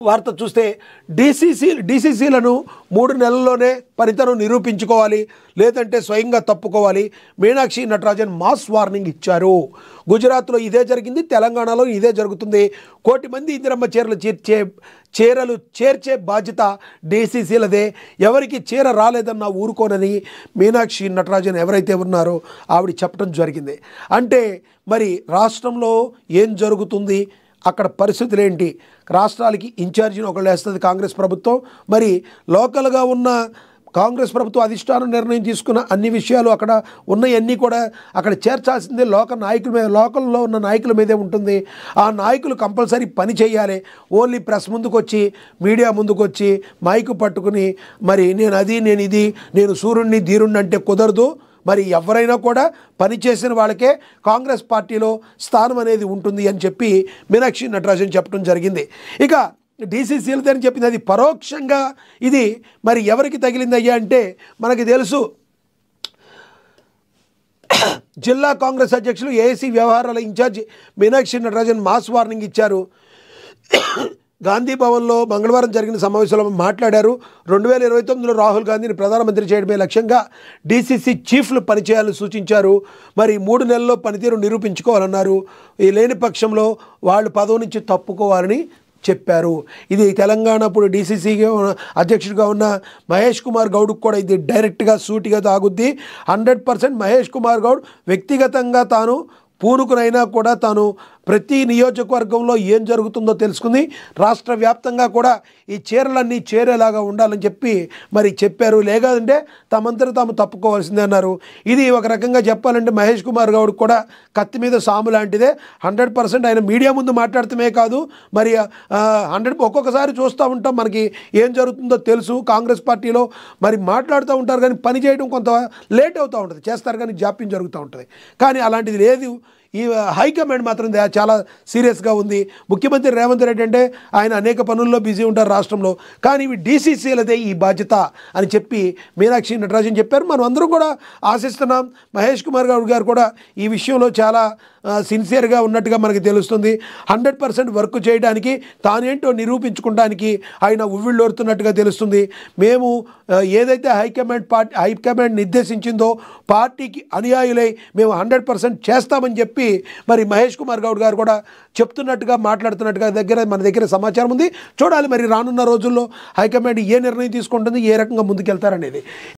వార్త చూస్తే డీసీసీలను 3 నెలల్లోనే పనితనం నిరూపించుకోవాలి, లేదంటే స్వయంగా తప్పుకోవాలి. మీనాక్షి నటరాజన్ మాస్ వార్నింగ్ ఇచ్చారు. గుజరాత్లో ఇదే జరిగింది, తెలంగాణలో ఇదే జరుగుతుంది. 1 కోటి మంది ఇందిరమ్మ చీరలు చేర్చే బాధ్యత డీసీసీలదే. ఎవరికి చీర రాలేదన్నా ఊరుకోనని మీనాక్షి నటరాజన్ ఎవరైతే ఉన్నారో ఆవిడ చెప్పడం జరిగింది. అంటే మరి రాష్ట్రంలో ఏం జరుగుతుంది, అక్కడ పరిస్థితులు ఏంటి, రాష్ట్రాలకి ఇన్ఛార్జిని ఒకళ్ళు వేస్తుంది కాంగ్రెస్ ప్రభుత్వం. మరి లోకల్గా ఉన్న కాంగ్రెస్ ప్రభుత్వం అధిష్టానం నిర్ణయం తీసుకున్న అన్ని విషయాలు అక్కడ ఉన్నవన్నీ కూడా అక్కడ చేర్చాల్సిందే లోకల్లో ఉన్న నాయకుల మీదే ఉంటుంది. ఆ నాయకులు కంపల్సరీ పని చేయాలి. ఓన్లీ ప్రెస్ ముందుకు వచ్చి, మీడియా ముందుకు వచ్చి మైకు పట్టుకుని మరి నేను ఇది, నేను సూర్యుడిని ధీరుణ్ణి అంటే కుదరదు. మరి ఎవరైనా కూడా పనిచేసిన వాళ్ళకే కాంగ్రెస్ పార్టీలో స్థానం అనేది ఉంటుంది అని చెప్పి మీనాక్షి నటరాజన్ చెప్పడం జరిగింది. ఇక డీసీసీలదని చెప్పింది అది పరోక్షంగా ఇది మరి ఎవరికి తగిలిందయ్యా అంటే మనకి తెలుసు. జిల్లా కాంగ్రెస్ అధ్యక్షులు ఏఐసీ వ్యవహారాల incharge Meenakshi Natarajan mass warning ఇచ్చారు. గాంధీ భవన్లో మంగళవారం జరిగిన సమావేశంలో మాట్లాడారు. 2029లో రాహుల్ గాంధీని ప్రధానమంత్రి చేయడమే లక్ష్యంగా డీసీసీ చీఫ్లు పనిచేయాలని సూచించారు. మరి 3 నెలల్లో పనితీరు నిరూపించుకోవాలన్నారు. ఈ లేని పక్షంలో వాళ్ళు పదవి నుంచి తప్పుకోవాలని చెప్పారు. ఇది తెలంగాణ ఇప్పుడు డీసీసీగా అధ్యక్షుడిగా ఉన్న మహేష్ కుమార్ గౌడ్కు కూడా ఇది డైరెక్ట్గా సూటిగా తాగుద్ది. 100% మహేష్ కుమార్ గౌడ్ వ్యక్తిగతంగా తాను పూనుకునైనా కూడా తాను ప్రతి నియోజకవర్గంలో ఏం జరుగుతుందో తెలుసుకుంది. రాష్ట్ర వ్యాప్తంగా కూడా ఈ చీరలన్నీ చేరేలాగా ఉండాలని చెప్పి మరి చెప్పారు. లేదంటే తమంతట తాము తప్పుకోవాల్సిందే అన్నారు. ఇది ఒక రకంగా చెప్పాలంటే మహేష్ కుమార్ గౌడ్ కూడా కత్తి మీద సాము లాంటిదే. 100% ఆయన మీడియా ముందు మాట్లాడటమే కాదు, మరి ఒక్కొక్కసారి చూస్తూ ఉంటాం, మనకి ఏం జరుగుతుందో తెలుసు. కాంగ్రెస్ పార్టీలో మరి మాట్లాడుతూ ఉంటారు కానీ పని చేయడం కొంత లేట్ అవుతూ ఉంటుంది, చేస్తారు కానీ జాప్యం జరుగుతూ ఉంటుంది. కానీ అలాంటిది లేదు. ఈ హైకమాండ్ మాత్రం చాలా సీరియస్గా ఉంది. ముఖ్యమంత్రి రేవంత్ రెడ్డి అంటే ఆయన అనేక పనుల్లో బిజీ ఉంటారు రాష్ట్రంలో, కానీ ఇవి డీసీసీలదే ఈ బాధ్యత అని చెప్పి మీనాక్షి నటరాజన్ చెప్పారు. మనం అందరూ కూడా ఆశిస్తున్నాం. మహేష్ కుమార్ గౌడ్ గారు కూడా ఈ విషయంలో చాలా సిన్సియర్గా ఉన్నట్టుగా మనకి తెలుస్తుంది. 100% వర్క్ చేయడానికి, తానేంటో నిరూపించుకోవడానికి ఆయన ఉవ్విళ్ళోరుతున్నట్టుగా తెలుస్తుంది. మేము ఏదైతే హైకమాండ్ నిర్దేశించిందో పార్టీకి అనుయాయులై మేము 100% చేస్తామని చెప్పి మరి మహేష్ కుమార్ గౌడ్ గారు కూడా చెప్తున్నట్టుగా మాట్లాడుతున్నట్టుగా మన దగ్గర సమాచారం ఉంది. చూడాలి మరి రానున్న రోజుల్లో హైకమాండ్ ఏ నిర్ణయం తీసుకుంటుంది, ఏ రకంగా ముందుకెళ్తారనేది.